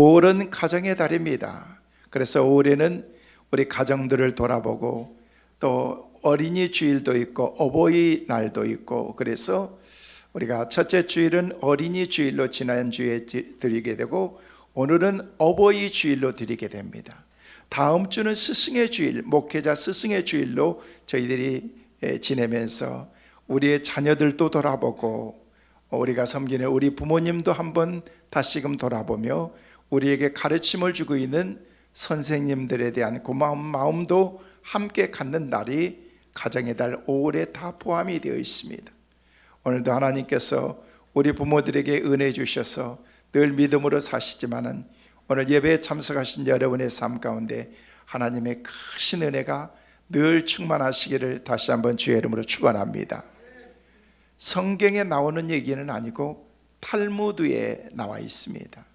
5월은 가정의 달입니다. 그래서 5월에는 우리 가정들을 돌아보고 또 어린이 주일도 있고 어버이날도 있고, 그래서 우리가 첫째 주일은 어린이 주일로 지난주에 드리게 되고 오늘은 어버이 주일로 드리게 됩니다. 다음 주는 스승의 주일, 목회자 스승의 주일로 저희들이 지내면서 우리의 자녀들도 돌아보고 우리가 섬기는 우리 부모님도 한번 다시금 돌아보며 우리에게 가르침을 주고 있는 선생님들에 대한 고마운 마음도 함께 갖는 날이 가정의 달 5월에 다 포함이 되어 있습니다. 오늘도 하나님께서 우리 부모들에게 은혜 주셔서 늘 믿음으로 사시지만은 오늘 예배에 참석하신 여러분의 삶 가운데 하나님의 크신 은혜가 늘 충만하시기를 다시 한번 주의 이름으로 축원합니다. 성경에 나오는 얘기는 아니고 탈무드에 나와 있습니다.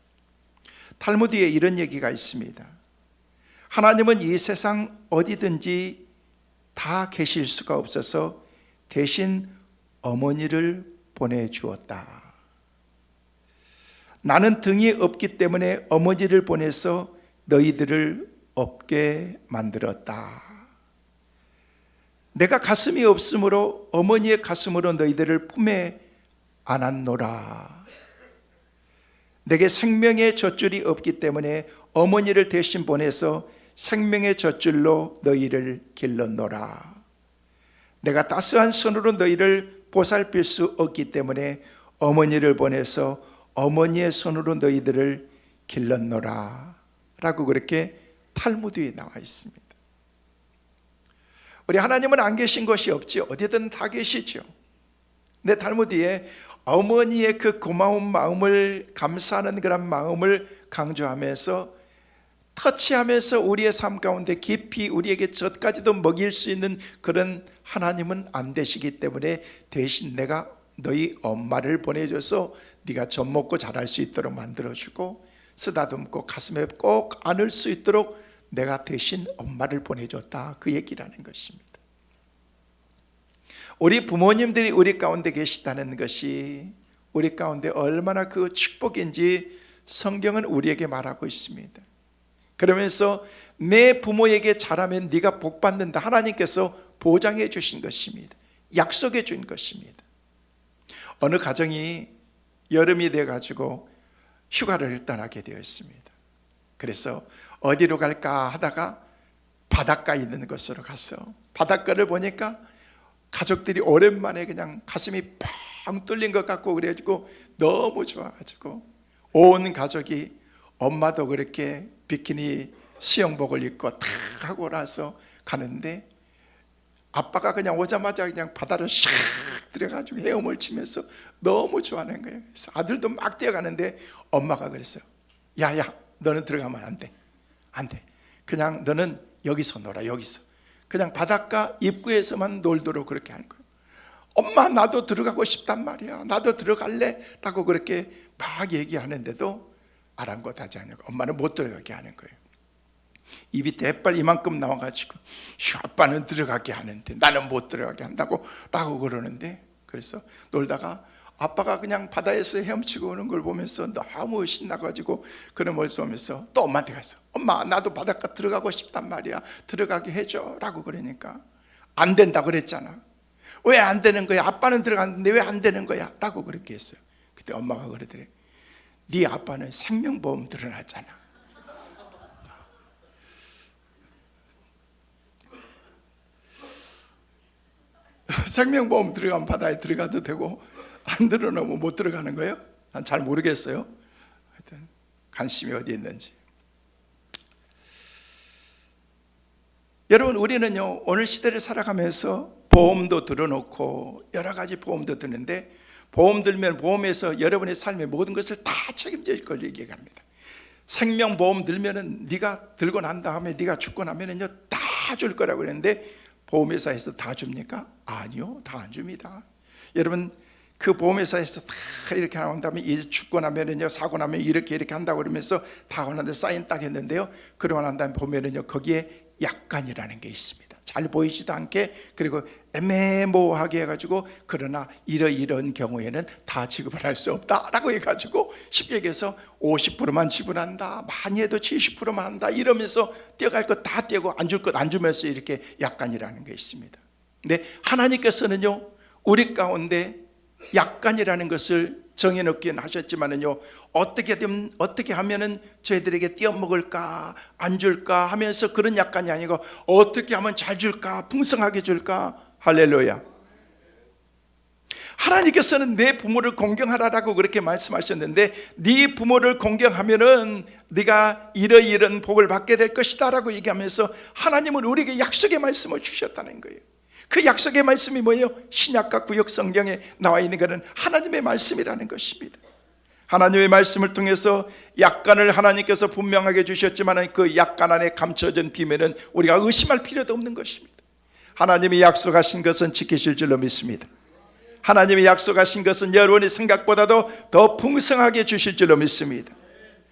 탈무드에 이런 얘기가 있습니다. 하나님은 이 세상 어디든지 다 계실 수가 없어서 대신 어머니를 보내주었다. 나는 등이 없기 때문에 어머니를 보내서 너희들을 없게 만들었다. 내가 가슴이 없으므로 어머니의 가슴으로 너희들을 품에 안았노라. 내게 생명의 젖줄이 없기 때문에 어머니를 대신 보내서 생명의 젖줄로 너희를 길렀노라. 내가 따스한 손으로 너희를 보살필 수 없기 때문에 어머니를 보내서 어머니의 손으로 너희들을 길렀노라 라고 그렇게 탈무드에 나와 있습니다. 우리 하나님은 안 계신 것이 없지 어디든 다 계시죠. 근데 탈무드에 어머니의 그 고마운 마음을, 감사하는 그런 마음을 강조하면서 터치하면서 우리의 삶 가운데 깊이 우리에게 젖까지도 먹일 수 있는 그런 하나님은 안 되시기 때문에 대신 내가 너희 엄마를 보내줘서 네가 젖 먹고 자랄 수 있도록 만들어주고 쓰다듬고 가슴에 꼭 안을 수 있도록 내가 대신 엄마를 보내줬다, 그 얘기라는 것입니다. 우리 부모님들이 우리 가운데 계시다는 것이 우리 가운데 얼마나 그 축복인지 성경은 우리에게 말하고 있습니다. 그러면서 내 부모에게 잘하면 네가 복 받는다, 하나님께서 보장해 주신 것입니다. 약속해 준 것입니다. 어느 가정이 여름이 돼가지고 휴가를 떠나게 되었습니다. 그래서 어디로 갈까 하다가 바닷가에 있는 곳으로 가서 바닷가를 보니까 가족들이 오랜만에 그냥 가슴이 뻥 뚫린 것 같고 그래가지고 너무 좋아가지고 온 가족이, 엄마도 그렇게 비키니 수영복을 입고 탁 하고 나서 가는데 아빠가 그냥 오자마자 그냥 바다로 샥 들어가지고 헤엄을 치면서 너무 좋아하는 거예요. 그래서 아들도 막 뛰어가는데 엄마가 그랬어요. 야야, 너는 들어가면 안 돼. 안 돼. 그냥 너는 여기서 놀아, 여기서. 그냥 바닷가 입구에서만 놀도록 그렇게 하는 거예요. 엄마, 나도 들어가고 싶단 말이야. 나도 들어갈래? 라고 그렇게 막 얘기하는데도 아랑곳하지 않고 엄마는 못 들어가게 하는 거예요. 입이 대빨 이만큼 나와가지고 아빠는 들어가게 하는데 나는 못 들어가게 한다고 라고 그러는데, 그래서 놀다가 아빠가 그냥 바다에서 헤엄치고 오는 걸 보면서 너무 신나가지고 그런 모습을 보면서 또 엄마한테 갔어. 엄마, 나도 바닷가 들어가고 싶단 말이야. 들어가게 해줘 라고 그러니까 안 된다 그랬잖아. 왜 안 되는 거야? 아빠는 들어갔는데 왜 안 되는 거야? 라고 그렇게 했어요. 그때 엄마가 그러더래. 네 아빠는 생명보험 들어놨잖아. 생명보험 들어가면 바다에 들어가도 되고 안 들어놓으면 못 들어가는 거예요? 난 잘 모르겠어요. 하여튼 관심이 어디 있는지. 여러분, 우리는요 오늘 시대를 살아가면서 보험도 들어놓고 여러 가지 보험도 드는데, 보험 들면 보험에서 여러분의 삶의 모든 것을 다 책임질 걸 얘기합니다. 생명보험 들면은 네가 들고 난 다음에 네가 죽고 나면은요 다 줄 거라고 그랬는데 보험회사에서 다 줍니까? 아니요, 다 안 줍니다. 여러분, 그 보험회사에서 다 이렇게 나온 다음에 이제 죽고 나면은요, 사고 나면 이렇게 한다고 그러면서 다 하는데 사인 딱 했는데요, 그러고 난 다음에 보면은요 거기에 약관이라는 게 있습니다. 잘 보이지도 않게, 그리고 애매모호하게 해가지고, 그러나 이런 경우에는 다 지급을 할 수 없다라고 해가지고 쉽게 얘기해서 50%만 지불한다, 많이 해도 70%만 한다 이러면서 떼어갈 것 다 떼고 안 줄 것 안 주면서 이렇게 약간이라는 게 있습니다. 근데 하나님께서는요, 우리 가운데 약간이라는 것을 정해놓긴 하셨지만은요, 어떻게 하면은 저희들에게 떼어먹을까 안 줄까 하면서 그런 약간이 아니고, 어떻게 하면 잘 줄까, 풍성하게 줄까. 할렐루야. 하나님께서는 내 부모를 공경하라라고 그렇게 말씀하셨는데, 네 부모를 공경하면은 네가 이런 복을 받게 될 것이다 라고 얘기하면서 하나님은 우리에게 약속의 말씀을 주셨다는 거예요. 그 약속의 말씀이 뭐예요? 신약과 구약 성경에 나와 있는 것은 하나님의 말씀이라는 것입니다. 하나님의 말씀을 통해서 약간을 하나님께서 분명하게 주셨지만 그 약간 안에 감춰진 비밀은 우리가 의심할 필요도 없는 것입니다. 하나님이 약속하신 것은 지키실 줄로 믿습니다. 하나님이 약속하신 것은 여러분의 생각보다도 더 풍성하게 주실 줄로 믿습니다.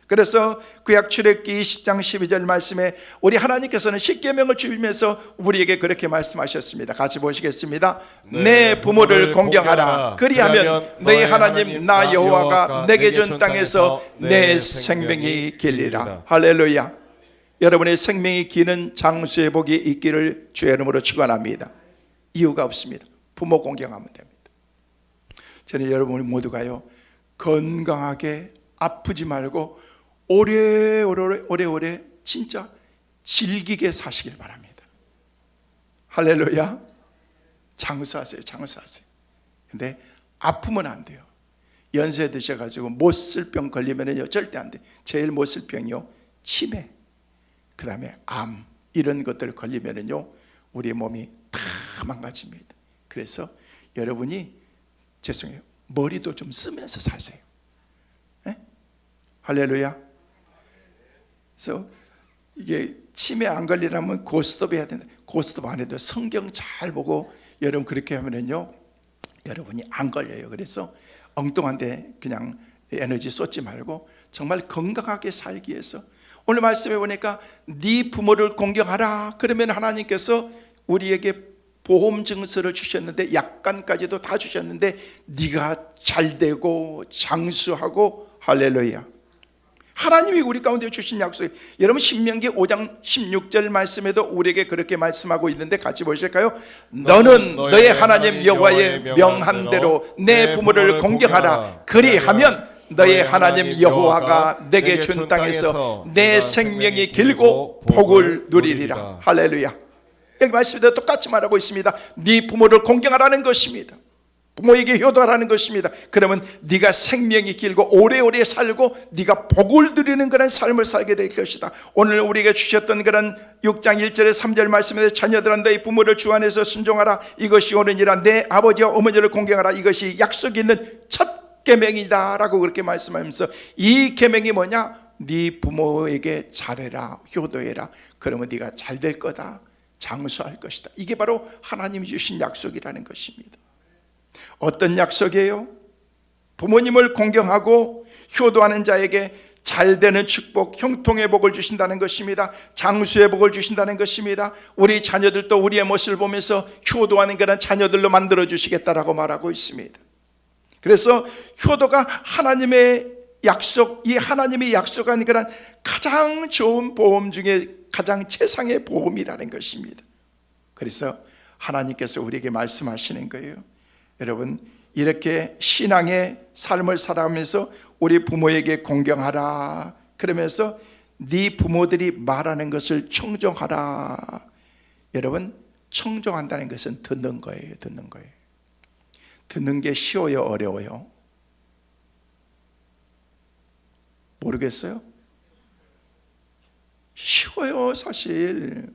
그래서 구약 출애굽기 20장 12절 말씀에 우리 하나님께서는 십계명을 주시면서 우리에게 그렇게 말씀하셨습니다. 같이 보시겠습니다. 내 부모를 공경하라. 그리하면 너희 하나님 나 여호와가 내게 준 땅에서 내 생명이 길리라. 할렐루야. 여러분의 생명이 기는 장수의 복이 있기를 주의 이름으로 축원합니다. 이유가 없습니다. 부모 공경하면 됩니다. 저는 여러분 모두가요, 건강하게 아프지 말고 오래오래 진짜 즐기게 사시길 바랍니다. 할렐루야. 장수하세요. 근데 아프면 안 돼요. 연세 드셔가지고 못 쓸 병 걸리면요 절대 안 돼. 제일 못 쓸 병이요, 치매, 그 다음에 암, 이런 것들 걸리면요 우리 몸이 다 망가집니다. 그래서 여러분이, 죄송해요, 머리도 좀 쓰면서 사세요. 네? 할렐루야. 그래서 이게 치매 안 걸리려면 고스톱 해야 된다. 고스톱 안 해도 성경 잘 보고 여러분 그렇게 하면은요 여러분이 안 걸려요. 그래서 엉뚱한데 그냥 에너지 쏟지 말고 정말 건강하게 살기 위해서, 오늘 말씀해 보니까 네 부모를 공경하라. 그러면 하나님께서 우리에게 보험 증서를 주셨는데, 약간까지도 다 주셨는데 네가 잘되고 장수하고, 할렐루야. 하나님이 우리 가운데 주신 약속. 여러분 신명기 5장 16절 말씀에도 우리에게 그렇게 말씀하고 있는데 같이 보실까요? 너는 너의 하나님 여호와의 명한 대로 내 부모를 공경하라. 그리하면 너의 하나님 여호와가 내게 준 땅에서 내 생명이 길고 복을 누리리라. 할렐루야. 여기 말씀에도 똑같이 말하고 있습니다. 네 부모를 공경하라는 것입니다. 부모에게 효도하라는 것입니다. 그러면 네가 생명이 길고 오래오래 살고 네가 복을 누리는 그런 삶을 살게 될 것이다. 오늘 우리에게 주셨던 그런 6장 1절에 3절 말씀에 자녀들아 너희 부모를 주 안에서 순종하라. 이것이 옳으니라. 내 아버지와 어머니를 공경하라. 이것이 약속 있는 첫 계명이다 라고 그렇게 말씀하면서, 이 계명이 뭐냐? 네 부모에게 잘해라, 효도해라. 그러면 네가 잘 될 거다, 장수할 것이다. 이게 바로 하나님이 주신 약속이라는 것입니다. 어떤 약속이에요? 부모님을 공경하고 효도하는 자에게 잘되는 축복, 형통의 복을 주신다는 것입니다. 장수의 복을 주신다는 것입니다. 우리 자녀들도 우리의 모습을 보면서 효도하는 그런 자녀들로 만들어 주시겠다라고 말하고 있습니다. 그래서 효도가 하나님의 약속, 이 하나님이 약속한 그런 가장 좋은 보험 중에 가장 최상의 보험이라는 것입니다. 그래서 하나님께서 우리에게 말씀하시는 거예요. 여러분, 이렇게 신앙의 삶을 살아가면서 우리 부모에게 공경하라. 그러면서 네 부모들이 말하는 것을 청종하라. 여러분, 청종한다는 것은 듣는 거예요. 듣는 게 쉬워요, 어려워요? 모르겠어요? 쉬워요, 사실.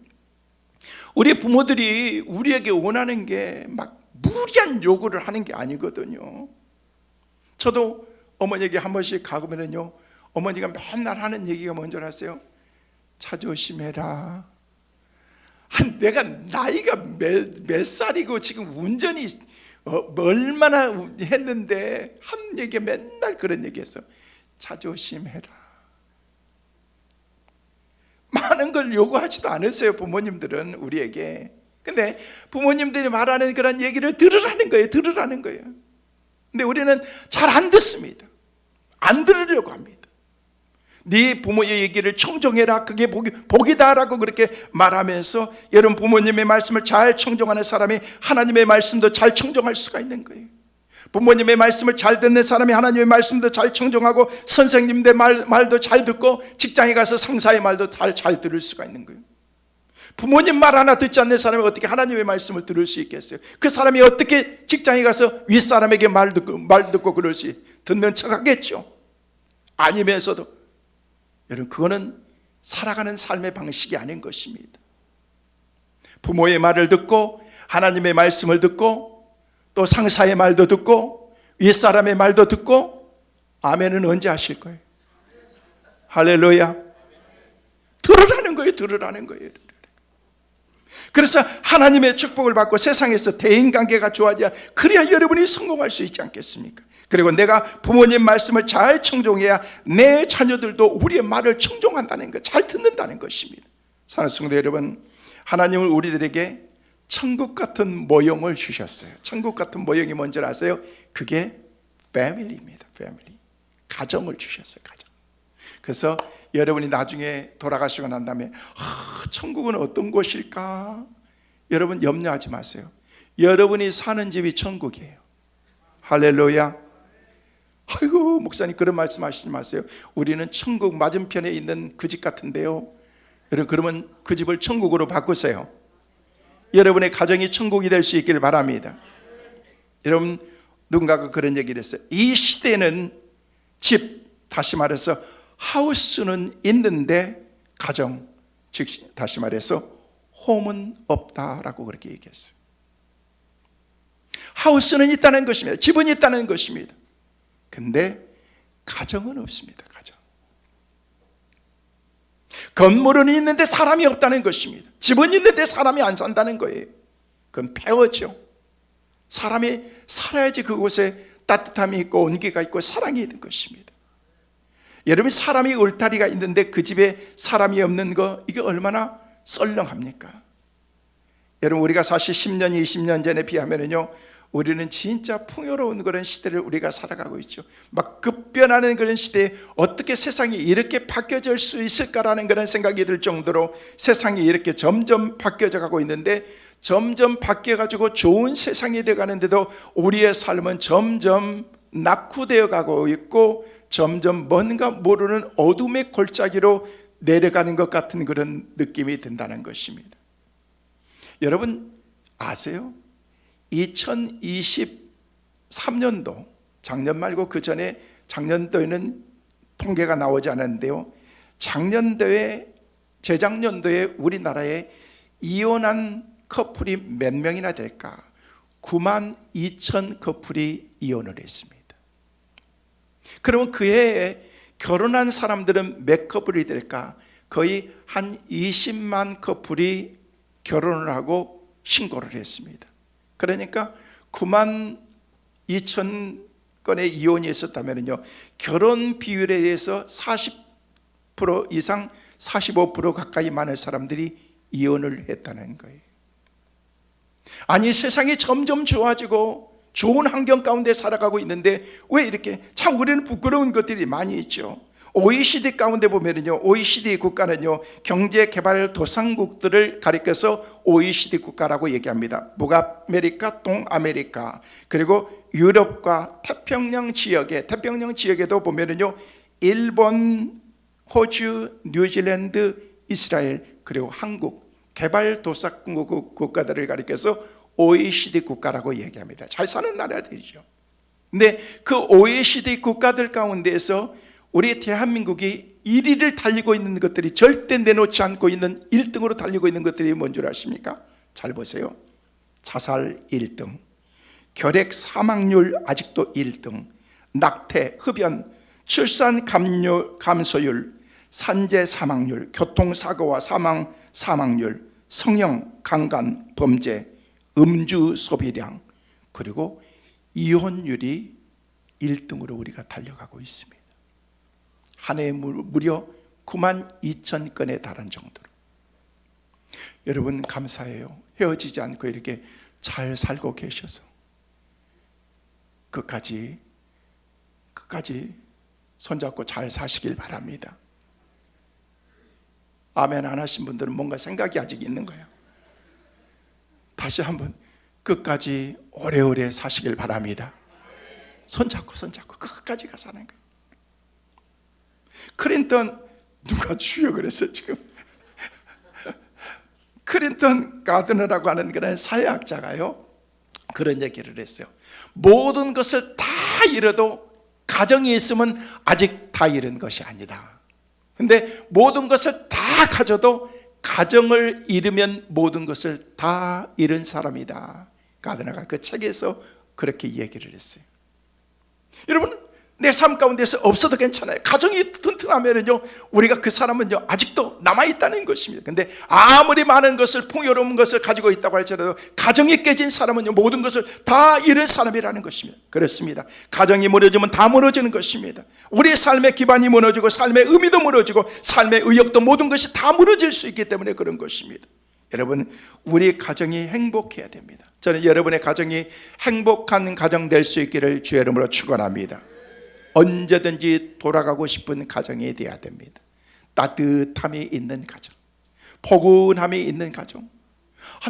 우리 부모들이 우리에게 원하는 게 막 무리한 요구를 하는 게 아니거든요. 저도 어머니에게 한 번씩 가보면요, 어머니가 맨날 하는 얘기가 뭔지 아세요? 자조심해라. 내가 나이가 몇 살이고 지금 운전이 얼마나 했는데 한 얘기 맨날 그런 얘기했어. 자조심해라. 많은 걸 요구하지도 않으세요, 부모님들은 우리에게. 근데 부모님들이 말하는 그런 얘기를 들으라는 거예요. 들으라는 거예요. 근데 우리는 잘 안 듣습니다. 안 들으려고 합니다. 네 부모의 얘기를 청종해라, 그게 복이다라고 그렇게 말하면서 여러분 부모님의 말씀을 잘 청종하는 사람이 하나님의 말씀도 잘 청종할 수가 있는 거예요. 부모님의 말씀을 잘 듣는 사람이 하나님의 말씀도 잘 청종하고 선생님들 말도 잘 듣고 직장에 가서 상사의 말도 잘 들을 수가 있는 거예요. 부모님 말 하나 듣지 않는 사람이 어떻게 하나님의 말씀을 들을 수 있겠어요? 그 사람이 어떻게 직장에 가서 윗사람에게 말 듣고 그럴 수 듣는 척 하겠죠? 아니면서도 여러분 그거는 살아가는 삶의 방식이 아닌 것입니다. 부모의 말을 듣고 하나님의 말씀을 듣고 또 상사의 말도 듣고 윗사람의 말도 듣고 아멘은 언제 하실 거예요? 할렐루야. 들으라는 거예요. 들으라는 거예요. 그래서 하나님의 축복을 받고 세상에서 대인관계가 좋아져야 그래야 여러분이 성공할 수 있지 않겠습니까? 그리고 내가 부모님 말씀을 잘 청종해야 내 자녀들도 우리의 말을 청종한다는 것, 잘 듣는다는 것입니다. 사랑하는 성도 여러분, 하나님은 우리들에게 천국 같은 모형을 주셨어요. 천국 같은 모형이 뭔지 아세요? 그게 패밀리입니다. 패밀리. 가정을 주셨어요. 가정. 그래서 여러분이 나중에 돌아가시고 난 다음에 천국은 어떤 곳일까? 여러분 염려하지 마세요. 여러분이 사는 집이 천국이에요. 할렐루야. 아이고 목사님 그런 말씀 하시지 마세요. 우리는 천국 맞은편에 있는 그 집 같은데요. 여러분 그러면 그 집을 천국으로 바꾸세요. 여러분의 가정이 천국이 될 수 있기를 바랍니다. 여러분 누군가가 그런 얘기를 했어요. 이 시대는 집, 다시 말해서 하우스는 있는데 가정, 즉 다시 말해서 홈은 없다라고 그렇게 얘기했어요. 하우스는 있다는 것입니다. 집은 있다는 것입니다. 근데 가정은 없습니다. 가정. 건물은 있는데 사람이 없다는 것입니다. 집은 있는데 사람이 안 산다는 거예요. 그건 폐허죠. 사람이 살아야지 그곳에 따뜻함이 있고 온기가 있고 사랑이 있는 것입니다. 여러분 사람이 울타리가 있는데 그 집에 사람이 없는 거 이게 얼마나 썰렁합니까? 여러분 우리가 사실 10년, 20년 전에 비하면은요 우리는 진짜 풍요로운 그런 시대를 우리가 살아가고 있죠. 막 급변하는 그런 시대에 어떻게 세상이 이렇게 바뀌어질 수 있을까라는 그런 생각이 들 정도로 세상이 이렇게 점점 바뀌어져 가고 있는데 점점 바뀌어가지고 좋은 세상이 되어가는데도 우리의 삶은 점점 낙후되어 가고 있고 점점 뭔가 모르는 어둠의 골짜기로 내려가는 것 같은 그런 느낌이 든다는 것입니다. 여러분 아세요? 2023년도 작년 말고 그 전에 작년도에는 통계가 나오지 않았는데요. 작년도에 재작년도에 우리나라에 이혼한 커플이 몇 명이나 될까? 9만 2천 커플이 이혼을 했습니다. 그러면 그 해에 결혼한 사람들은 몇 커플이 될까? 거의 한 20만 커플이 결혼을 하고 신고를 했습니다. 그러니까 9만 2천 건의 이혼이 있었다면요, 결혼 비율에 대해서 40% 이상 45% 가까이 많은 사람들이 이혼을 했다는 거예요. 아니 세상이 점점 좋아지고 좋은 환경 가운데 살아가고 있는데 왜 이렇게 참 우리는 부끄러운 것들이 많이 있죠. OECD 가운데 보면은요, OECD 국가는요 경제개발도상국들을 가리켜서 OECD 국가라고 얘기합니다. 북아메리카, 동아메리카, 그리고 유럽과 태평양 지역에도 보면은요 일본, 호주, 뉴질랜드, 이스라엘, 그리고 한국 개발도상국 국가들을 가리켜서 OECD 국가라고 얘기합니다. 잘 사는 나라들이죠. 근데 그 OECD 국가들 가운데에서 우리 대한민국이 1위를 달리고 있는 것들이 절대 내놓지 않고 있는 1등으로 달리고 있는 것들이 뭔 줄 아십니까? 잘 보세요. 자살 1등, 결핵 사망률 아직도 1등, 낙태, 흡연, 출산 감소율, 산재 사망률, 교통사고와 사망률, 성형, 강간, 범죄, 음주 소비량, 그리고 이혼율이 1등으로 우리가 달려가고 있습니다. 한 해에 무려 9만 2천 건에 달한 정도로. 여러분 감사해요. 헤어지지 않고 이렇게 잘 살고 계셔서 끝까지 손잡고 잘 사시길 바랍니다. 아멘 안 하신 분들은 뭔가 생각이 아직 있는 거예요. 다시 한번 끝까지 오래오래 사시길 바랍니다. 손잡고 끝까지 가서 사는 거예요. 클린턴 누가 주여 그랬어요 지금. 클린턴 가드너라고 하는 그런 사회학자가요 그런 얘기를 했어요. 모든 것을 다 잃어도 가정이 있으면 아직 다 잃은 것이 아니다. 근데 모든 것을 다 가져도 가정을 잃으면 모든 것을 다 잃은 사람이다. 가드너가 그 책에서 그렇게 얘기를 했어요. 여러분 내 삶 가운데서 없어도 괜찮아요. 가정이 튼튼하면요 우리가 그 사람은요 아직도 남아있다는 것입니다. 근데 아무리 많은 것을 풍요로운 것을 가지고 있다고 할지라도 가정이 깨진 사람은요 모든 것을 다 잃은 사람이라는 것입니다. 그렇습니다. 가정이 무너지면 다 무너지는 것입니다. 우리의 삶의 기반이 무너지고 삶의 의미도 무너지고 삶의 의욕도 모든 것이 다 무너질 수 있기 때문에 그런 것입니다. 여러분 우리 가정이 행복해야 됩니다. 저는 여러분의 가정이 행복한 가정 될 수 있기를 주의 이름으로 축원합니다. 언제든지 돌아가고 싶은 가정이 되어야 됩니다. 따뜻함이 있는 가정, 포근함이 있는 가정.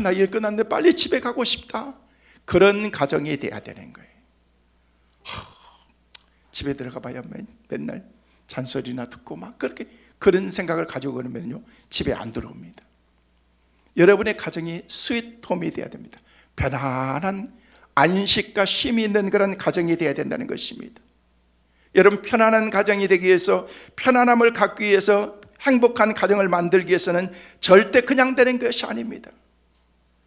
나 일 끝났는데 빨리 집에 가고 싶다. 그런 가정이 되어야 되는 거예요. 집에 들어가 봐야 맨날 잔소리나 듣고 막 그런 생각을 가지고 그러면요 집에 안 들어옵니다. 여러분의 가정이 스윗홈이 되어야 됩니다. 편안한 안식과 쉼이 있는 그런 가정이 되어야 된다는 것입니다. 여러분 편안한 가정이 되기 위해서, 편안함을 갖기 위해서, 행복한 가정을 만들기 위해서는 절대 그냥 되는 것이 아닙니다.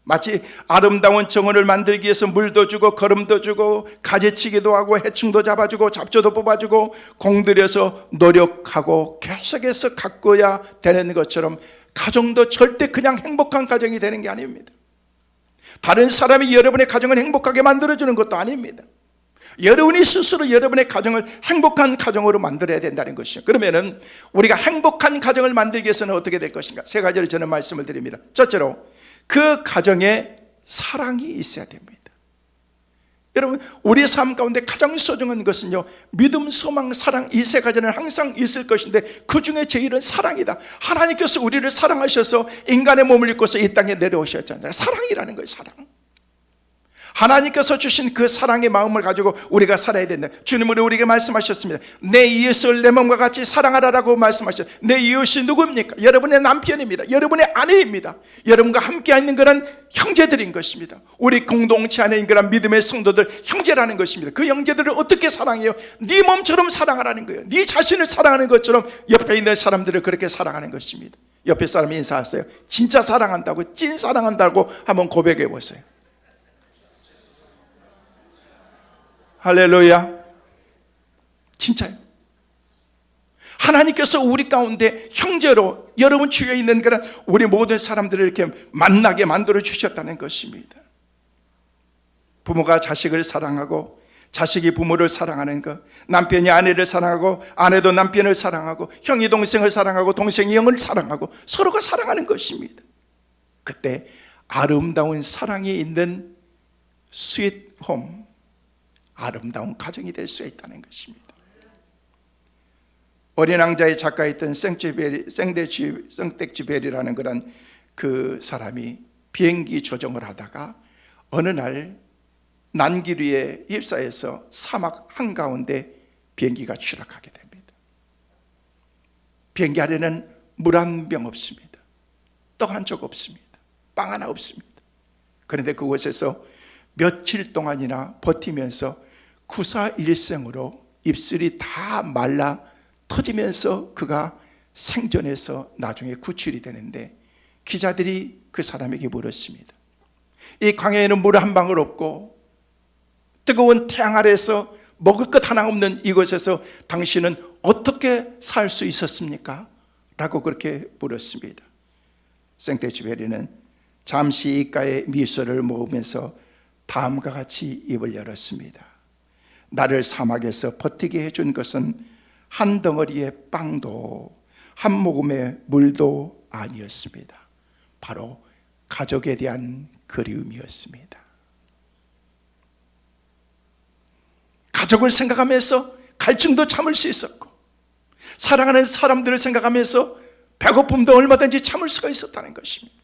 마치 아름다운 정원을 만들기 위해서 물도 주고 거름도 주고 가지치기도 하고 해충도 잡아주고 잡초도 뽑아주고 공들여서 노력하고 계속해서 가꿔야 되는 것처럼 가정도 절대 그냥 행복한 가정이 되는 게 아닙니다. 다른 사람이 여러분의 가정을 행복하게 만들어주는 것도 아닙니다. 여러분이 스스로 여러분의 가정을 행복한 가정으로 만들어야 된다는 것이죠. 그러면은 우리가 행복한 가정을 만들기 위해서는 어떻게 될 것인가? 세 가지를 저는 말씀을 드립니다. 첫째로 그 가정에 사랑이 있어야 됩니다. 여러분 우리의 삶 가운데 가장 소중한 것은요 믿음, 소망, 사랑, 이 세 가지는 항상 있을 것인데 그 중에 제일은 사랑이다. 하나님께서 우리를 사랑하셔서 인간의 몸을 입고서 이 땅에 내려오셨잖아요. 사랑이라는 거예요. 사랑. 하나님께서 주신 그 사랑의 마음을 가지고 우리가 살아야 된다. 주님은 우리에게 말씀하셨습니다. 내 이웃을 내 몸과 같이 사랑하라라고 말씀하셨어요. 내 이웃이 누구입니까? 여러분의 남편입니다. 여러분의 아내입니다. 여러분과 함께 있는 그런 형제들인 것입니다. 우리 공동체 안에 있는 그런 믿음의 성도들, 형제라는 것입니다. 그 형제들을 어떻게 사랑해요? 네 몸처럼 사랑하라는 거예요. 네 자신을 사랑하는 것처럼 옆에 있는 사람들을 그렇게 사랑하는 것입니다. 옆에 사람이 인사하세요. 진짜 사랑한다고, 찐 사랑한다고 한번 고백해 보세요. 할렐루야. 진짜요. 하나님께서 우리 가운데 형제로 여러분 주위에 있는 그런 우리 모든 사람들을 이렇게 만나게 만들어 주셨다는 것입니다. 부모가 자식을 사랑하고 자식이 부모를 사랑하는 것, 남편이 아내를 사랑하고 아내도 남편을 사랑하고 형이 동생을 사랑하고 동생이 형을 사랑하고 서로가 사랑하는 것입니다. 그때 아름다운 사랑이 있는 스윗홈, 아름다운 가정이 될 수 있다는 것입니다. 어린 왕자의 작가였던 생덱쥐벨이라는 그런 그 사람이 비행기 조종을 하다가 어느 날 난기류에 휩싸여서 사막 한가운데 비행기가 추락하게 됩니다. 비행기 안에는 물 한 병 없습니다. 떡 한 쪽 없습니다. 빵 하나 없습니다. 그런데 그곳에서 며칠 동안이나 버티면서 구사일생으로 입술이 다 말라 터지면서 그가 생존해서 나중에 구출이 되는데, 기자들이 그 사람에게 물었습니다. 이 광야에는 물 한 방울 없고 뜨거운 태양 아래에서 먹을 것 하나 없는 이곳에서 당신은 어떻게 살 수 있었습니까? 라고 그렇게 물었습니다. 생덱쥐벨리는 잠시 입가에 미소를 모으면서 다음과 같이 입을 열었습니다. 나를 사막에서 버티게 해준 것은 한 덩어리의 빵도 한 모금의 물도 아니었습니다. 바로 가족에 대한 그리움이었습니다. 가족을 생각하면서 갈증도 참을 수 있었고, 사랑하는 사람들을 생각하면서 배고픔도 얼마든지 참을 수가 있었다는 것입니다.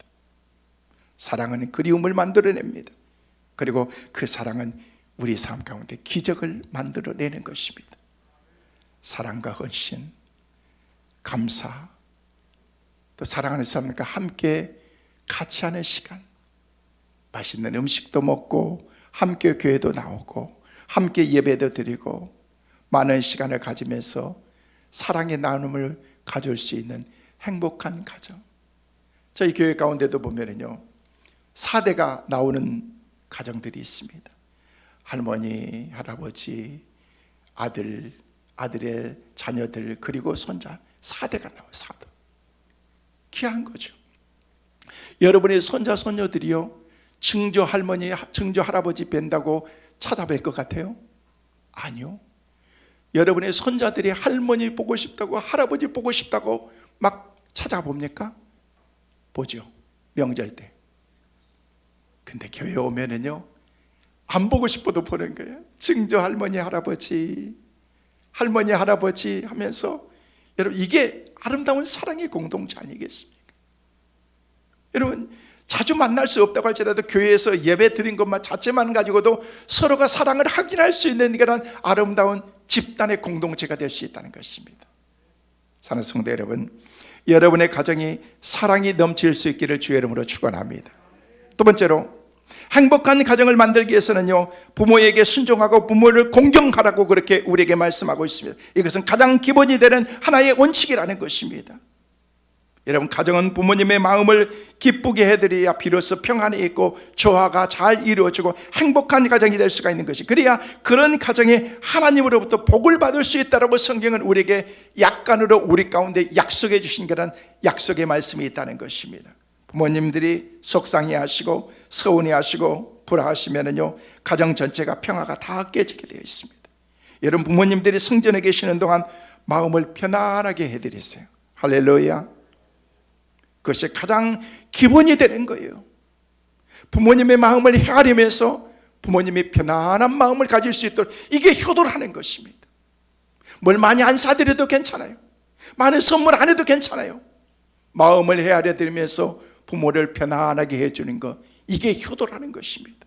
사랑은 그리움을 만들어냅니다. 그리고 그 사랑은 우리 삶 가운데 기적을 만들어내는 것입니다. 사랑과 헌신, 감사, 또 사랑하는 사람과 함께 같이 하는 시간, 맛있는 음식도 먹고 함께 교회도 나오고 함께 예배도 드리고 많은 시간을 가지면서 사랑의 나눔을 가질 수 있는 행복한 가정. 저희 교회 가운데도 보면은요, 4대가 나오는 가정들이 있습니다. 할머니, 할아버지, 아들, 아들의 자녀들, 그리고 손자, 4대가 나와요. 4대. 귀한 거죠. 여러분의 손자, 손녀들이요, 증조 할머니, 증조 할아버지 뵌다고 찾아뵐 것 같아요? 아니요. 여러분의 손자들이 할머니 보고 싶다고, 할아버지 보고 싶다고 막 찾아봅니까? 보죠. 명절 때. 근데 교회 오면은요, 안 보고 싶어도 보는 거예요. 증조 할머니, 할아버지, 할머니, 할아버지 하면서, 여러분, 이게 아름다운 사랑의 공동체 아니겠습니까? 여러분, 자주 만날 수 없다고 할지라도 교회에서 예배 드린 것만 자체만 가지고도 서로가 사랑을 확인할 수 있는 그런 아름다운 집단의 공동체가 될 수 있다는 것입니다. 사랑하는 성도 여러분, 여러분의 가정이 사랑이 넘칠 수 있기를 주의 이름으로 축원합니다. 두 번째로, 행복한 가정을 만들기 위해서는요, 부모에게 순종하고 부모를 공경하라고 그렇게 우리에게 말씀하고 있습니다. 이것은 가장 기본이 되는 하나의 원칙이라는 것입니다. 여러분, 가정은 부모님의 마음을 기쁘게 해드려야 비로소 평안이 있고 조화가 잘 이루어지고 행복한 가정이 될 수가 있는 것이, 그래야 그런 가정에 하나님으로부터 복을 받을 수 있다라고 성경은 우리에게 약간으로 우리 가운데 약속해 주신 그런 약속의 말씀이 있다는 것입니다. 부모님들이 속상해하시고 서운해하시고 불화하시면은요, 가정 전체가 평화가 다 깨지게 되어 있습니다. 여러분, 부모님들이 성전에 계시는 동안 마음을 편안하게 해드리세요. 할렐루야. 그것이 가장 기본이 되는 거예요. 부모님의 마음을 헤아리면서 부모님이 편안한 마음을 가질 수 있도록, 이게 효도를 하는 것입니다. 뭘 많이 안 사드려도 괜찮아요. 많은 선물 안 해도 괜찮아요. 마음을 헤아려 드리면서 부모를 편안하게 해주는 것, 이게 효도라는 것입니다.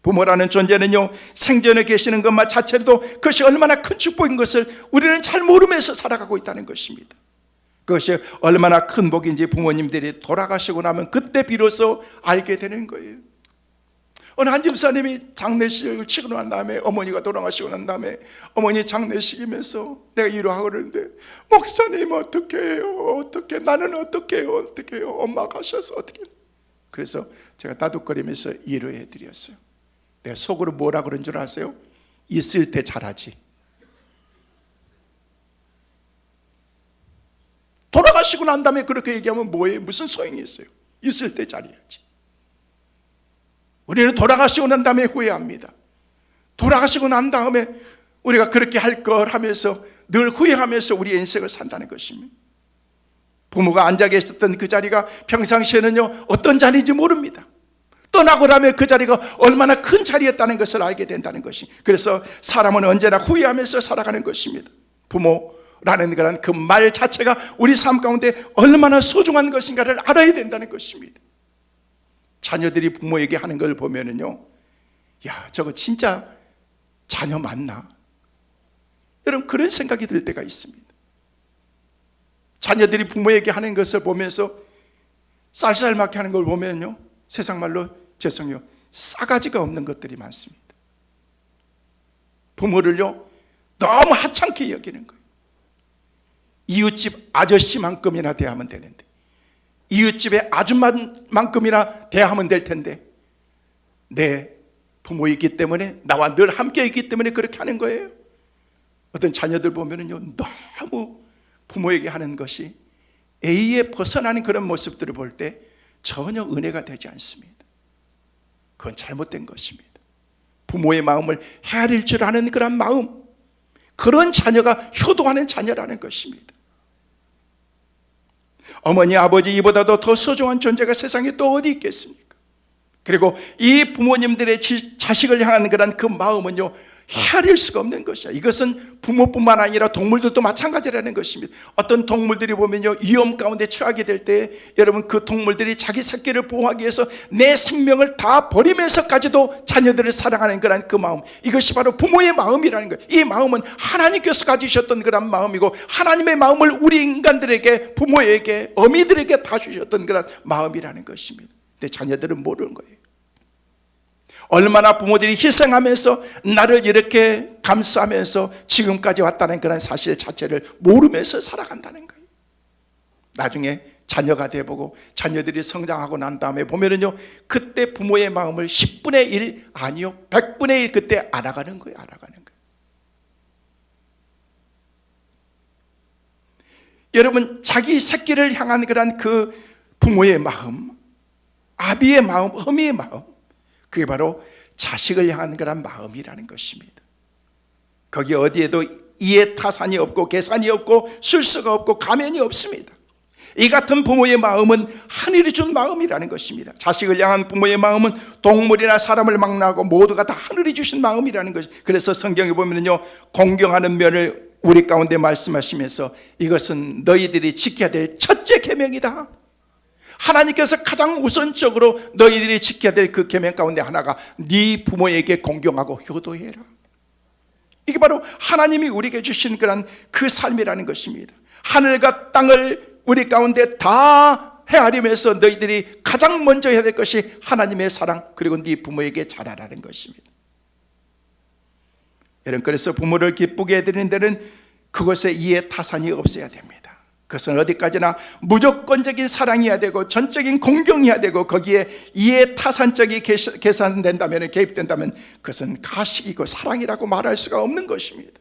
부모라는 존재는요, 생전에 계시는 것만 자체로도 그것이 얼마나 큰 축복인 것을 우리는 잘 모르면서 살아가고 있다는 것입니다. 그것이 얼마나 큰 복인지 부모님들이 돌아가시고 나면 그때 비로소 알게 되는 거예요. 어느 한 집사님이 장례식을 치고 난 다음에, 어머니가 돌아가시고 난 다음에 어머니 장례식이면서 내가 위로하고 그러는데, 목사님 어떻게 해요? 어떻게, 나는 어떻게 해요? 어떻게 해요? 엄마 가셔서 어떻게 해요? 그래서 제가 다독거리면서 위로해 드렸어요. 내가 속으로 뭐라 그런 줄 아세요? 있을 때 잘하지. 돌아가시고 난 다음에 그렇게 얘기하면 뭐예요? 무슨 소용이 있어요? 있을 때 잘해야지. 우리는 돌아가시고 난 다음에 후회합니다. 돌아가시고 난 다음에 우리가 그렇게 할 걸 하면서 늘 후회하면서 우리 인생을 산다는 것입니다. 부모가 앉아 계셨던 그 자리가 평상시에는요, 어떤 자리인지 모릅니다. 떠나고 나면 그 자리가 얼마나 큰 자리였다는 것을 알게 된다는 것이, 그래서 사람은 언제나 후회하면서 살아가는 것입니다. 부모라는 그런 그 말 자체가 우리 삶 가운데 얼마나 소중한 것인가를 알아야 된다는 것입니다. 자녀들이 부모에게 하는 걸 보면은요, 야, 저거 진짜 자녀 맞나? 여러분, 그런 생각이 들 때가 있습니다. 자녀들이 부모에게 하는 것을 보면서 쌀쌀맞게 하는 걸 보면요, 세상 말로 죄송해요, 싸가지가 없는 것들이 많습니다. 부모를요, 너무 하찮게 여기는 거예요. 이웃집 아저씨만큼이나 대하면 되는데, 이웃집의 아줌마만큼이나 대하면 될 텐데, 내 부모이기 때문에, 나와 늘 함께 있기 때문에 그렇게 하는 거예요. 어떤 자녀들 보면은요, 너무 부모에게 하는 것이 A에 벗어나는 그런 모습들을 볼 때 전혀 은혜가 되지 않습니다. 그건 잘못된 것입니다. 부모의 마음을 헤아릴 줄 아는 그런 마음, 그런 자녀가 효도하는 자녀라는 것입니다. 어머니, 아버지 이보다도 더 소중한 존재가 세상에 또 어디 있겠습니까? 그리고 이 부모님들의 자식을 향한 그런 그 마음은요, 헤아릴 수가 없는 것이야. 이것은 부모뿐만 아니라 동물들도 마찬가지라는 것입니다. 어떤 동물들이 보면요, 위험 가운데 처하게 될 때 여러분, 그 동물들이 자기 새끼를 보호하기 위해서 내 생명을 다 버리면서까지도 자녀들을 사랑하는 그런 그 마음, 이것이 바로 부모의 마음이라는 거예요. 이 마음은 하나님께서 가지셨던 그런 마음이고, 하나님의 마음을 우리 인간들에게, 부모에게, 어미들에게 다 주셨던 그런 마음이라는 것입니다. 근데 자녀들은 모르는 거예요. 얼마나 부모들이 희생하면서 나를 이렇게 감싸면서 지금까지 왔다는 그런 사실 자체를 모르면서 살아간다는 거예요. 나중에 자녀가 돼보고 자녀들이 성장하고 난 다음에 보면은요, 그때 부모의 마음을 10분의 1 아니요 100분의 1 그때 알아가는 거예요. 알아가는 거예요. 여러분, 자기 새끼를 향한 그런 그 부모의 마음, 아비의 마음, 어미의 마음, 그게 바로 자식을 향한 그런 마음이라는 것입니다. 거기 어디에도 이해 타산이 없고 계산이 없고 술수가 없고 가면이 없습니다. 이 같은 부모의 마음은 하늘이 준 마음이라는 것입니다. 자식을 향한 부모의 마음은 동물이나 사람을 막론하고 모두가 다 하늘이 주신 마음이라는 것입니다. 그래서 성경에 보면요, 공경하는 면을 우리 가운데 말씀하시면서 이것은 너희들이 지켜야 될 첫째 계명이다. 하나님께서 가장 우선적으로 너희들이 지켜야 될 그 계명 가운데 하나가 네 부모에게 공경하고 효도해라. 이게 바로 하나님이 우리에게 주신 그런 그 삶이라는 것입니다. 하늘과 땅을 우리 가운데 다 헤아리면서 너희들이 가장 먼저 해야 될 것이 하나님의 사랑, 그리고 네 부모에게 잘하라는 것입니다. 여러분, 그래서 부모를 기쁘게 해드리는 데는 그것에 이해 타산이 없어야 됩니다. 그것은 어디까지나 무조건적인 사랑이어야 되고 전적인 공경이어야 되고, 거기에 이해 타산적이 계산된다면, 개입된다면 그것은 가식이고 사랑이라고 말할 수가 없는 것입니다.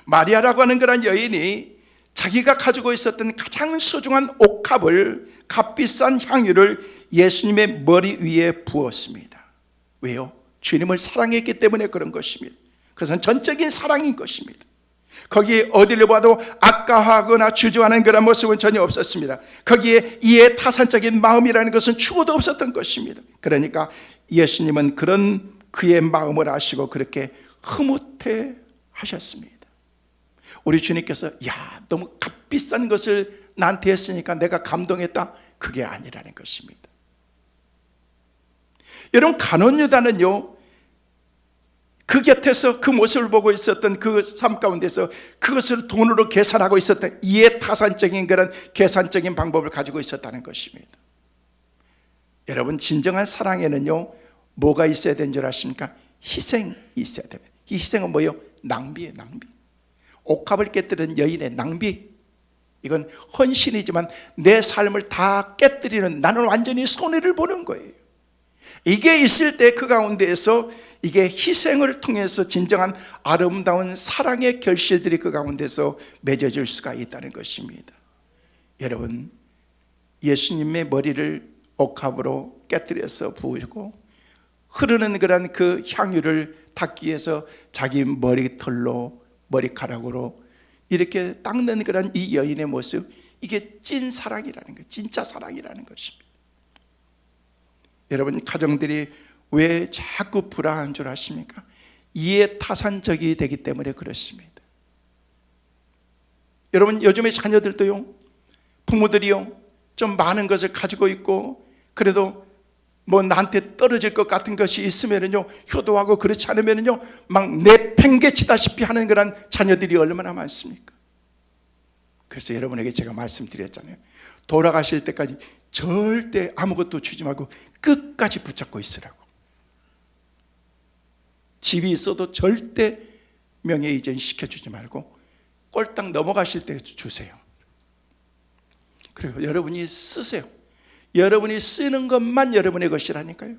마리아라고 하는 그런 여인이 자기가 가지고 있었던 가장 소중한 옥합을, 값비싼 향유를 예수님의 머리 위에 부었습니다. 왜요? 주님을 사랑했기 때문에 그런 것입니다. 그것은 전적인 사랑인 것입니다. 거기에 어디를 봐도 악가하거나 주저하는 그런 모습은 전혀 없었습니다. 거기에 이해 타산적인 마음이라는 것은 추구도 없었던 것입니다. 그러니까 예수님은 그런 그의 마음을 아시고 그렇게 흐뭇해 하셨습니다. 우리 주님께서 야, 너무 값비싼 것을 나한테 했으니까 내가 감동했다, 그게 아니라는 것입니다. 여러분, 가룟 유다는요, 그 곁에서 그 모습을 보고 있었던 그 삶 가운데서 그것을 돈으로 계산하고 있었던 이해 타산적인 그런 계산적인 방법을 가지고 있었다는 것입니다. 여러분, 진정한 사랑에는요, 뭐가 있어야 되는 줄 아십니까? 희생이 있어야 됩니다. 이 희생은 뭐예요? 낭비예요. 낭비. 옥합을 깨뜨린 여인의 낭비, 이건 헌신이지만 내 삶을 다 깨뜨리는, 나는 완전히 손해를 보는 거예요. 이게 있을 때 그 가운데에서 이게 희생을 통해서 진정한 아름다운 사랑의 결실들이 그 가운데서 맺어질 수가 있다는 것입니다. 여러분, 예수님의 머리를 옥합으로 깨뜨려서 부으고 흐르는 그런 그 향유를 닦기 위해서 자기 머리털로, 머리카락으로 이렇게 닦는 그런 이 여인의 모습, 이게 찐 사랑이라는 거예요. 진짜 사랑이라는 것입니다. 여러분, 가정들이 왜 자꾸 불안한 줄 아십니까? 이해 타산적이 되기 때문에 그렇습니다. 여러분, 요즘의 자녀들도요, 부모들이요, 좀 많은 것을 가지고 있고 그래도 뭐 나한테 떨어질 것 같은 것이 있으면은요, 효도하고 그렇지 않으면은요, 막 내팽개치다시피 하는 그런 자녀들이 얼마나 많습니까? 그래서 여러분에게 제가 말씀드렸잖아요. 돌아가실 때까지 절대 아무것도 주지 말고 끝까지 붙잡고 있으라고. 집이 있어도 절대 명예 이전 시켜주지 말고 꼴딱 넘어가실 때 주세요. 그리고 여러분이 쓰세요. 여러분이 쓰는 것만 여러분의 것이라니까요.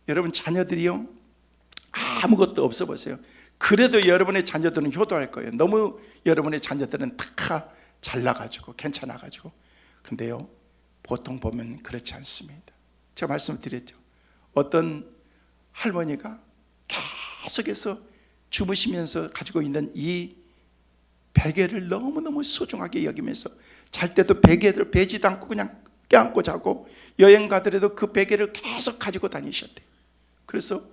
여러분, 자녀들이요, 아무것도 없어 보세요. 그래도 여러분의 자녀들은 효도할 거예요. 너무 여러분의 자녀들은 다 잘나가지고 괜찮아가지고. 근데요, 보통 보면 그렇지 않습니다. 제가 말씀드렸죠. 어떤 할머니가 계속해서 주무시면서 가지고 있는 이 베개를 너무너무 소중하게 여기면서 잘 때도 베개를 베지도 않고 그냥 껴안고 자고, 여행 가더라도 그 베개를 계속 가지고 다니셨대요. 그래서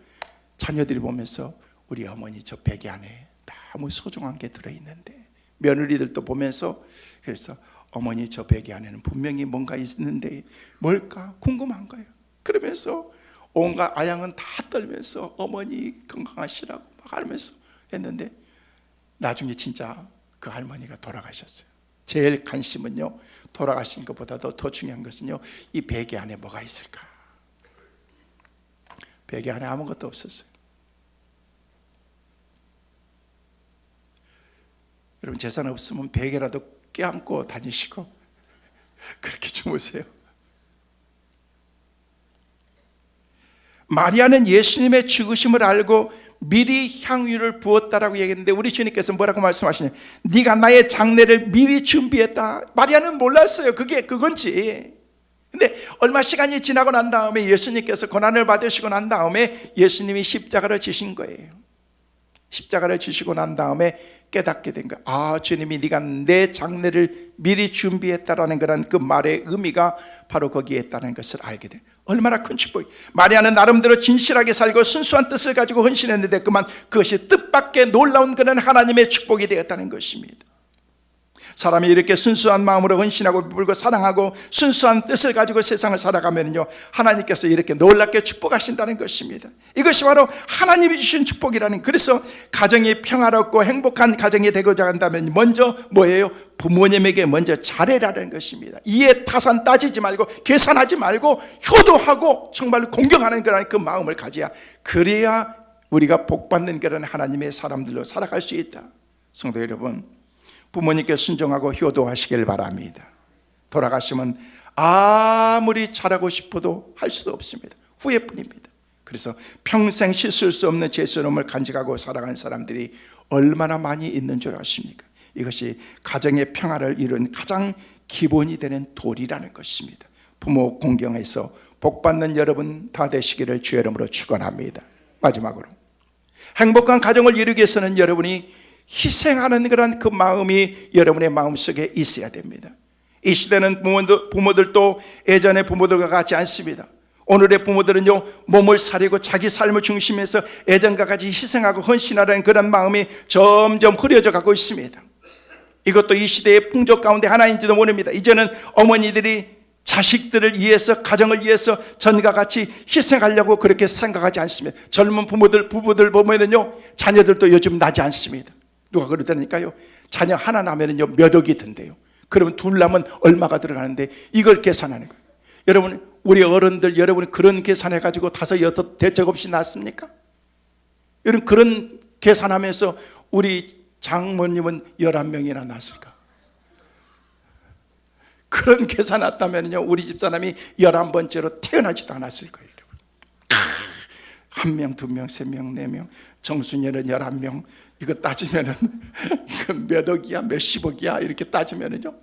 자녀들이 보면서 우리 어머니 저 베개 안에 너무 소중한 게 들어있는데, 며느리들도 보면서 그래서 어머니 저 베개 안에는 분명히 뭔가 있는데 뭘까 궁금한 거예요. 그러면서 온갖 아양은 다 떨면서 어머니 건강하시라고 막 하면서 했는데, 나중에 진짜 그 할머니가 돌아가셨어요. 제일 관심은요, 돌아가신 것보다도 더 중요한 것은요, 이 베개 안에 뭐가 있을까. 베개 안에 아무것도 없었어요. 여러분, 재산 없으면 베개라도 껴안고 다니시고 그렇게 주무세요. 마리아는 예수님의 죽으심을 알고 미리 향유를 부었다라고 얘기했는데, 우리 주님께서 뭐라고 말씀하시냐, 네가 나의 장례를 미리 준비했다. 마리아는 몰랐어요, 그게 그건지. 근데 얼마 시간이 지나고 난 다음에 예수님께서 고난을 받으시고 난 다음에 예수님이 십자가를 지신 거예요. 십자가를 지시고 난 다음에 깨닫게 된 거예요. 아, 주님이 네가 내 장례를 미리 준비했다라는 그런 그 말의 의미가 바로 거기에 있다는 것을 알게 돼요. 얼마나 큰 축복이. 마리아는 나름대로 진실하게 살고 순수한 뜻을 가지고 헌신했는데 그만 그것이 뜻밖의 놀라운 그런 하나님의 축복이 되었다는 것입니다. 사람이 이렇게 순수한 마음으로 헌신하고 베풀고 사랑하고 순수한 뜻을 가지고 세상을 살아가면요, 하나님께서 이렇게 놀랍게 축복하신다는 것입니다. 이것이 바로 하나님이 주신 축복이라는. 그래서 가정이 평화롭고 행복한 가정이 되고자 한다면 먼저 뭐예요? 부모님에게 먼저 잘해라는 것입니다. 이해 타산 따지지 말고 계산하지 말고 효도하고 정말 공경하는 그런 그 마음을 가져야, 그래야 우리가 복받는 그런 하나님의 사람들로 살아갈 수 있다. 성도 여러분, 부모님께 순종하고 효도하시길 바랍니다. 돌아가시면 아무리 잘하고 싶어도 할 수도 없습니다. 후회뿐입니다. 그래서 평생 씻을 수 없는 죄스러움을 간직하고 살아간 사람들이 얼마나 많이 있는 줄 아십니까? 이것이 가정의 평화를 이룬 가장 기본이 되는 도리라는 것입니다. 부모 공경에서 복받는 여러분 다 되시기를 주의 이름으로 축원합니다. 마지막으로, 행복한 가정을 이루기 위해서는 여러분이 희생하는 그런 그 마음이 여러분의 마음속에 있어야 됩니다. 이 시대는 부모들도 예전의 부모들과 같지 않습니다. 오늘의 부모들은요, 몸을 사리고 자기 삶을 중심에서 예전과 같이 희생하고 헌신하라는 그런 마음이 점점 흐려져 가고 있습니다. 이것도 이 시대의 풍조 가운데 하나인지도 모릅니다. 이제는 어머니들이 자식들을 위해서, 가정을 위해서 전과 같이 희생하려고 그렇게 생각하지 않습니다. 젊은 부부들 보면은요, 자녀들도 요즘 나지 않습니다. 누가 그러다니까요, 자녀 하나 나면은요 몇 억이 든대요. 그러면 둘 나면 얼마가 들어가는데 이걸 계산하는 거예요. 여러분, 우리 어른들, 여러분이 그런 계산해가지고 5, 6 대책 없이 낳습니까? 여러분, 그런 계산하면서 우리 장모님은 11명이나 낳았을까? 그런 계산 났다면요, 우리 집사람이 11번째로 태어나지도 않았을 거예요. 한 명, 2명, 3명, 4명, 정순이는 11명. 이거 따지면은 몇 억이야, 몇십억이야, 이렇게 따지면은요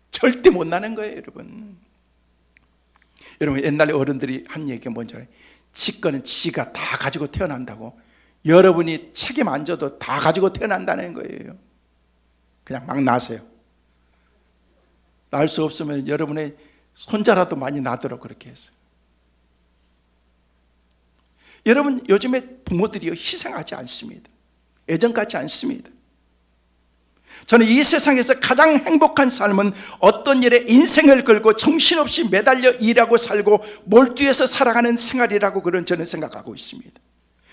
절대 못 나는 거예요, 여러분. 여러분, 옛날에 어른들이 한 얘기가 뭔지 알아요? 지 거는 지가 다 가지고 태어난다고. 여러분이 책임 안 져도 다 가지고 태어난다는 거예요. 그냥 막 나세요. 낳을 수 없으면 여러분의 손자라도 많이 나도록 그렇게 했어요. 여러분, 요즘에 부모들이 희생하지 않습니다. 예전 같지 않습니다. 저는 이 세상에서 가장 행복한 삶은 어떤 일에 인생을 걸고 정신없이 매달려 일하고 살고 몰두해서 살아가는 생활이라고 저는 생각하고 있습니다.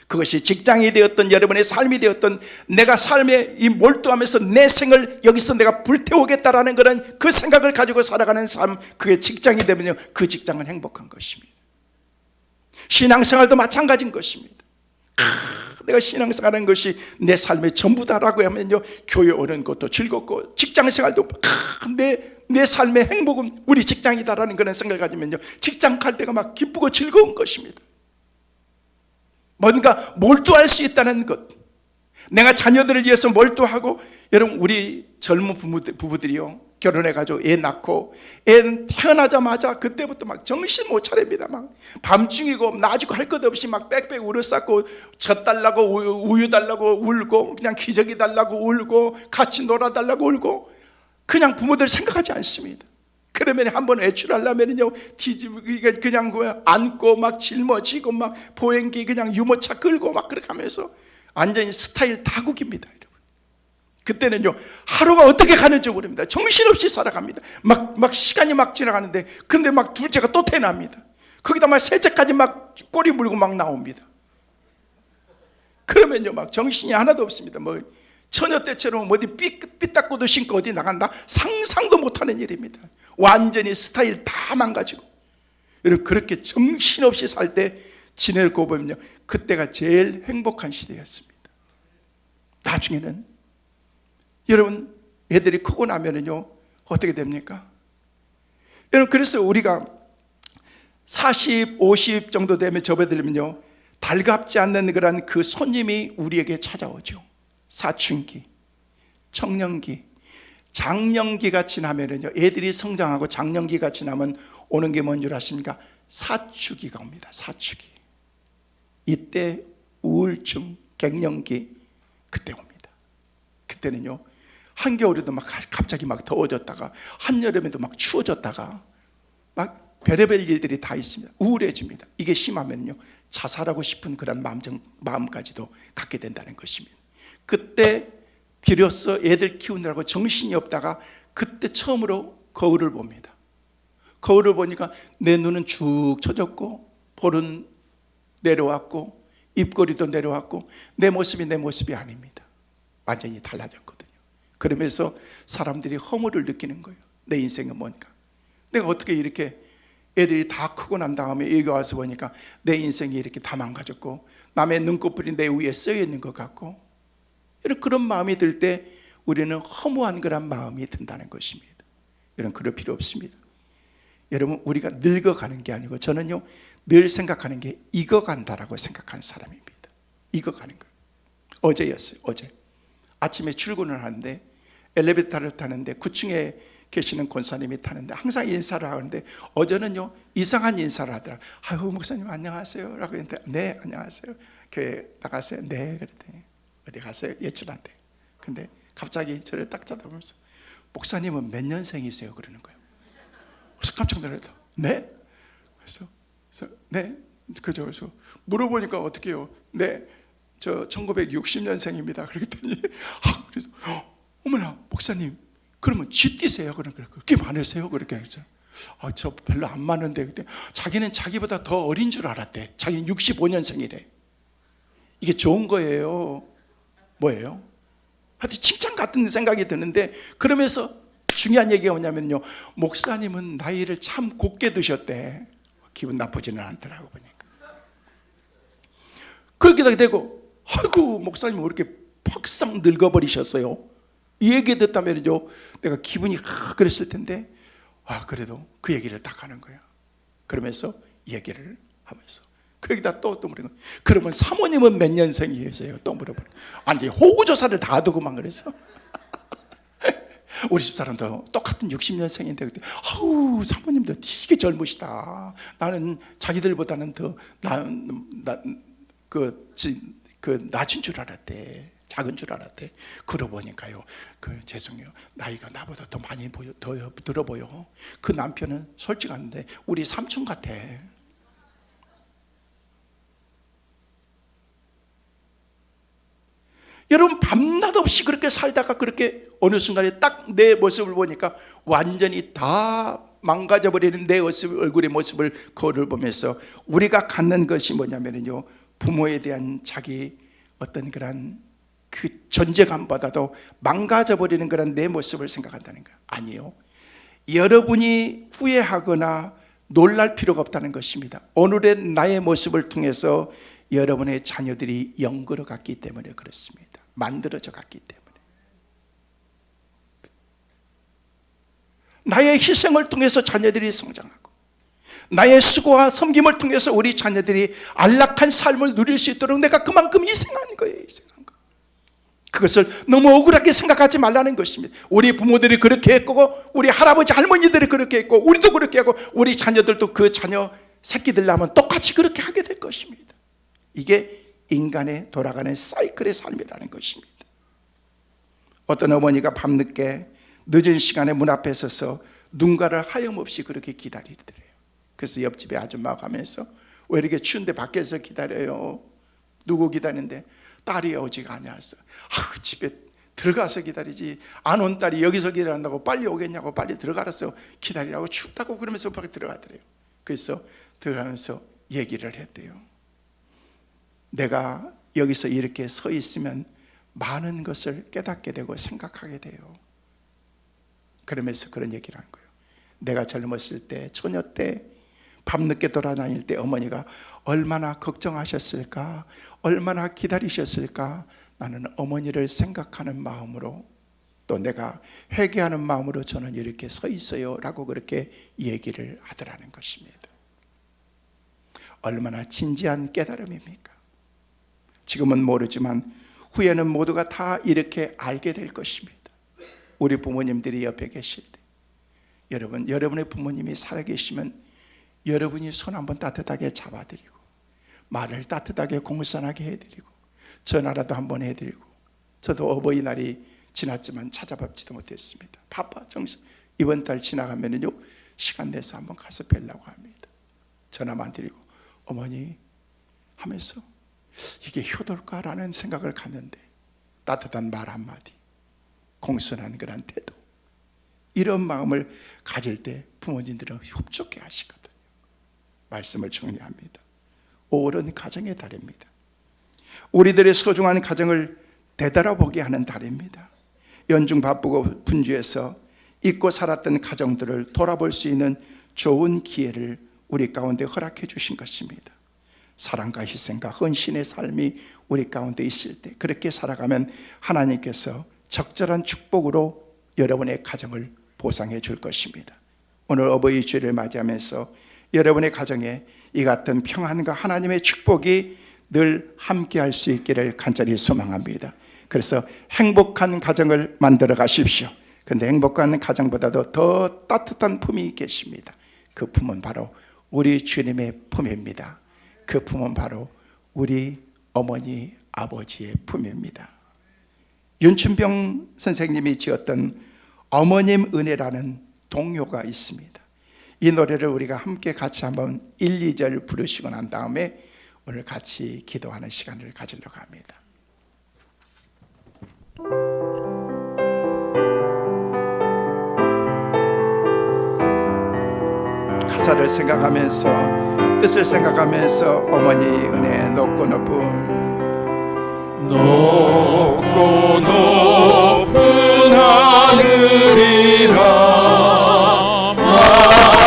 그것이 직장이 되었던 여러분의 삶이 되었던, 내가 삶에 이 몰두하면서 내 생을 여기서 내가 불태우겠다라는 그런 그 생각을 가지고 살아가는 삶, 그게 직장이 되면요, 그 직장은 행복한 것입니다. 신앙생활도 마찬가지인 것입니다. 내가 신앙생활하는 것이 내 삶의 전부다라고 하면요, 교회 오는 것도 즐겁고 직장생활도 내 삶의 행복은 우리 직장이다라는 그런 생각을 가지면요, 직장 갈 때가 막 기쁘고 즐거운 것입니다. 뭔가 몰두할 수 있다는 것, 내가 자녀들을 위해서 몰두하고. 여러분, 우리 젊은 부부들이요, 결혼해가지고 애 낳고, 애 태어나자마자 그때부터 막 정신 못 차립니다. 막 밤중이고 놔주고 할 것 없이 막 빽빽 울어쌌고, 젖 달라고 우유 달라고 울고, 그냥 기저귀 달라고 울고, 같이 놀아달라고 울고, 그냥 부모들 생각하지 않습니다. 그러면 한번 외출하려면요, 그냥 안고 막 짊어지고 막 보행기 그냥 유모차 끌고 막 그렇게 하면서 완전히 스타일 다국입니다. 그때는요, 하루가 어떻게 가는지 모릅니다. 정신없이 살아갑니다. 막 시간이 막 지나가는데, 근데 막 둘째가 또 태어납니다. 거기다 막 셋째까지 막 꼬리 물고 막 나옵니다. 그러면요, 막 정신이 하나도 없습니다. 뭐 처녀 때처럼 어디 삐딱구도 신고 어디 나간다? 상상도 못하는 일입니다. 완전히 스타일 다 망가지고. 여러분, 그렇게 정신없이 살 때 지내고 보면요, 그때가 제일 행복한 시대였습니다. 나중에는 여러분, 애들이 크고 나면은요, 어떻게 됩니까? 여러분, 그래서 우리가 40, 50 정도 되면 접어들면요, 달갑지 않는 그런 그 손님이 우리에게 찾아오죠. 사춘기, 청년기, 장년기가 지나면은요, 애들이 성장하고 장년기가 지나면 오는 게 뭔 줄 아십니까? 사춘기가 옵니다. 사춘기. 이때 우울증, 갱년기, 그때 옵니다. 그때는요, 한겨울에도 막 갑자기 막 더워졌다가, 한여름에도 막 추워졌다가, 막 별의별 일들이 다 있습니다. 우울해집니다. 이게 심하면요, 자살하고 싶은 그런 마음까지도 갖게 된다는 것입니다. 그때 비로소 애들 키우느라고 정신이 없다가, 그때 처음으로 거울을 봅니다. 거울을 보니까 내 눈은 축 처졌고, 볼은 내려왔고, 입꼬리도 내려왔고, 내 모습이 아닙니다. 완전히 달라졌거든요. 그러면서 사람들이 허물을 느끼는 거예요. 내 인생은 뭔가, 내가 어떻게 이렇게, 애들이 다 크고 난 다음에 여기 와서 보니까 내 인생이 이렇게 다 망가졌고, 남의 눈꺼풀이 내 위에 쓰여 있는 것 같고, 그런 마음이 들 때 우리는 허무한 그런 마음이 든다는 것입니다. 여러분, 그럴 필요 없습니다. 여러분, 우리가 늙어가는 게 아니고, 저는요, 늘 생각하는 게 익어간다라고 생각하는 사람입니다. 익어가는 거예요. 어제였어요. 어제 아침에 출근을 하는데, 엘리베이터를 타는데 9층에 계시는 권사님이 타는데 항상 인사를 하는데, 어제는요, 이상한 인사를 하더라고요. 아유, 목사님 안녕하세요 라고 했는데, 네 안녕하세요, 교회 나가세요? 네. 그랬더니 어디 가세요? 예출한테. 근데 갑자기 저를 딱 쳐다보면서, 목사님은 몇 년생이세요? 그러는 거예요. 그래서 깜짝 놀랐다. 네? 그래서 네? 그래서 물어보니까 어떻게 해요? 네, 저 1960년생입니다. 그랬더니 그래서 어머나, 목사님 그러면 쥐띠세요? 그런 거예요. 그렇게 많으세요? 그렇게 해서 저 별로 안 많은데, 그때 자기는 자기보다 더 어린 줄 알았대. 자기는 65년생이래. 이게 좋은 거예요? 뭐예요? 하여튼 칭찬 같은 생각이 드는데, 그러면서 중요한 얘기가 뭐냐면요, 목사님은 나이를 참 곱게 드셨대. 기분 나쁘지는 않더라고 보니까. 그렇게 되고, 아이고 목사님 왜 이렇게 퍽상 늙어버리셨어요? 이 얘기 듣다면요, 내가 기분이 그랬을 텐데, 그래도 그 얘기를 딱 하는 거야. 그러면서 얘기를 하면서, 거기다 또 물어보는 거야. 그러면 사모님은 몇 년생이세요? 또 물어보는 거야. 아니, 호구조사를 다 두고만 그랬어. 우리 집사람도 똑같은 60년생인데, 그때 아우 사모님도 되게 젊으시다. 나는 자기들보다는 더 낮은 줄 알았대. 작은 줄 알았대. 그러고 보니까요, 죄송해요, 나이가 나보다 더 많이 더 들어 보여. 그 남편은 솔직한데 우리 삼촌 같아. 여러분, 밤낮 없이 그렇게 살다가 그렇게 어느 순간에 딱 내 모습을 보니까 완전히 다 망가져버리는 내 얼굴의 모습을, 거울을 보면서 우리가 갖는 것이 뭐냐면요, 부모에 대한 자기 어떤 그런 그 존재감보다도 망가져버리는 그런 내 모습을 생각한다는 거예요. 아니요, 여러분이 후회하거나 놀랄 필요가 없다는 것입니다. 오늘의 나의 모습을 통해서 여러분의 자녀들이 영걸어 갔기 때문에 그렇습니다. 만들어져 갔기 때문에. 나의 희생을 통해서 자녀들이 성장하고, 나의 수고와 섬김을 통해서 우리 자녀들이 안락한 삶을 누릴 수 있도록 내가 그만큼 희생한 거예요. 희생한 거. 그것을 너무 억울하게 생각하지 말라는 것입니다. 우리 부모들이 그렇게 했고, 우리 할아버지 할머니들이 그렇게 했고, 우리도 그렇게 하고, 우리 자녀들도 그 자녀 새끼들 낳으면 똑같이 그렇게 하게 될 것입니다. 이게 인간의 돌아가는 사이클의 삶이라는 것입니다. 어떤 어머니가 밤늦게 늦은 시간에 문 앞에 서서 누군가를 하염없이 그렇게 기다리더래요. 그래서 옆집에 아줌마가 가면서 왜 이렇게 추운데 밖에서 기다려요? 누구 기다리는데? 딸이 오지가 않았어. 집에 들어가서 기다리지, 안 온 딸이 여기서 기다린다고 빨리 오겠냐고, 빨리 들어가서 기다리라고, 춥다고 그러면서 밖에 들어가더래요. 그래서 들어가면서 얘기를 했대요. 내가 여기서 이렇게 서 있으면 많은 것을 깨닫게 되고 생각하게 돼요. 그러면서 그런 얘기를 한 거예요. 내가 젊었을 때, 처녀 때, 밤늦게 돌아다닐 때 어머니가 얼마나 걱정하셨을까, 얼마나 기다리셨을까. 나는 어머니를 생각하는 마음으로, 또 내가 회개하는 마음으로 저는 이렇게 서 있어요 라고 그렇게 얘기를 하더라는 것입니다. 얼마나 진지한 깨달음입니까? 지금은 모르지만 후에는 모두가 다 이렇게 알게 될 것입니다. 우리 부모님들이 옆에 계실 때, 여러분의 부모님이 살아계시면 여러분이 손 한번 따뜻하게 잡아드리고, 말을 따뜻하게 공손하게 해드리고, 전화라도 한번 해드리고. 저도 어버이날이 지났지만 찾아뵙지도 못했습니다. 바빠 정신. 이번 달 지나가면은요, 시간 내서 한번 가서 뵈려고 합니다. 전화만 드리고 어머니 하면서 이게 효도일까라는 생각을 갖는데, 따뜻한 말 한마디, 공손한 그런 태도, 이런 마음을 가질 때 부모님들은 흡족해 하시거든요. 말씀을 정리합니다. 5월은 가정의 달입니다. 우리들의 소중한 가정을 되돌아보게 하는 달입니다. 연중 바쁘고 분주해서 잊고 살았던 가정들을 돌아볼 수 있는 좋은 기회를 우리 가운데 허락해 주신 것입니다. 사랑과 희생과 헌신의 삶이 우리 가운데 있을 때, 그렇게 살아가면 하나님께서 적절한 축복으로 여러분의 가정을 보상해 줄 것입니다. 오늘 어버이 주일을 맞이하면서 여러분의 가정에 이 같은 평안과 하나님의 축복이 늘 함께 할 수 있기를 간절히 소망합니다. 그래서 행복한 가정을 만들어 가십시오. 그런데 행복한 가정보다도 더 따뜻한 품이 계십니다. 그 품은 바로 우리 주님의 품입니다. 그 품은 바로 우리 어머니 아버지의 품입니다. 윤춘병 선생님이 지었던 어머님 은혜라는 동요가 있습니다. 이 노래를 우리가 함께 같이 한번 1, 2절 부르시고 난 다음에 오늘 같이 기도하는 시간을 가지려고 합니다. 가사를 생각하면서, 뜻을 생각하면서 어머니 은혜 높고 높은 하늘이라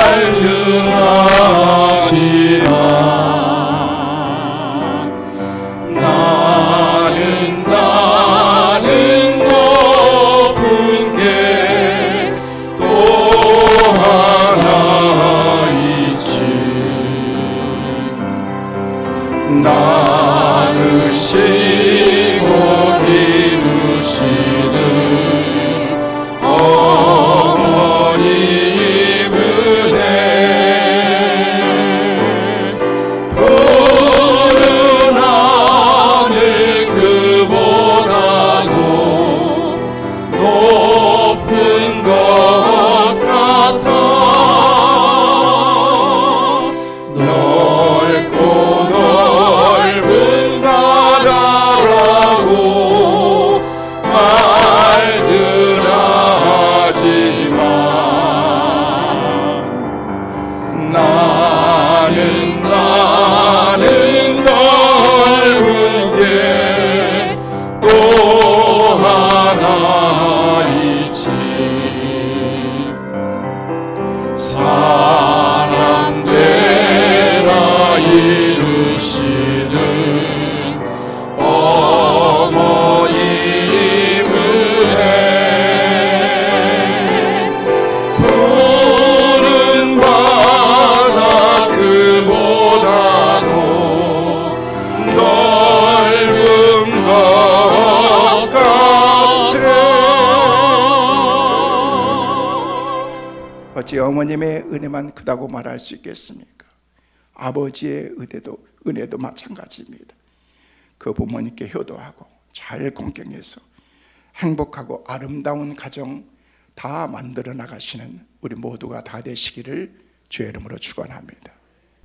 말들하지만 나는 높은 게 또 하나 있지. 나누시고 기누시는 어머님의 은혜만 크다고 말할 수 있겠습니까? 아버지의 은혜도 마찬가지입니다. 그 부모님께 효도하고 잘 공경해서 행복하고 아름다운 가정 다 만들어 나가시는 우리 모두가 다 되시기를 주의 이름으로 축원합니다.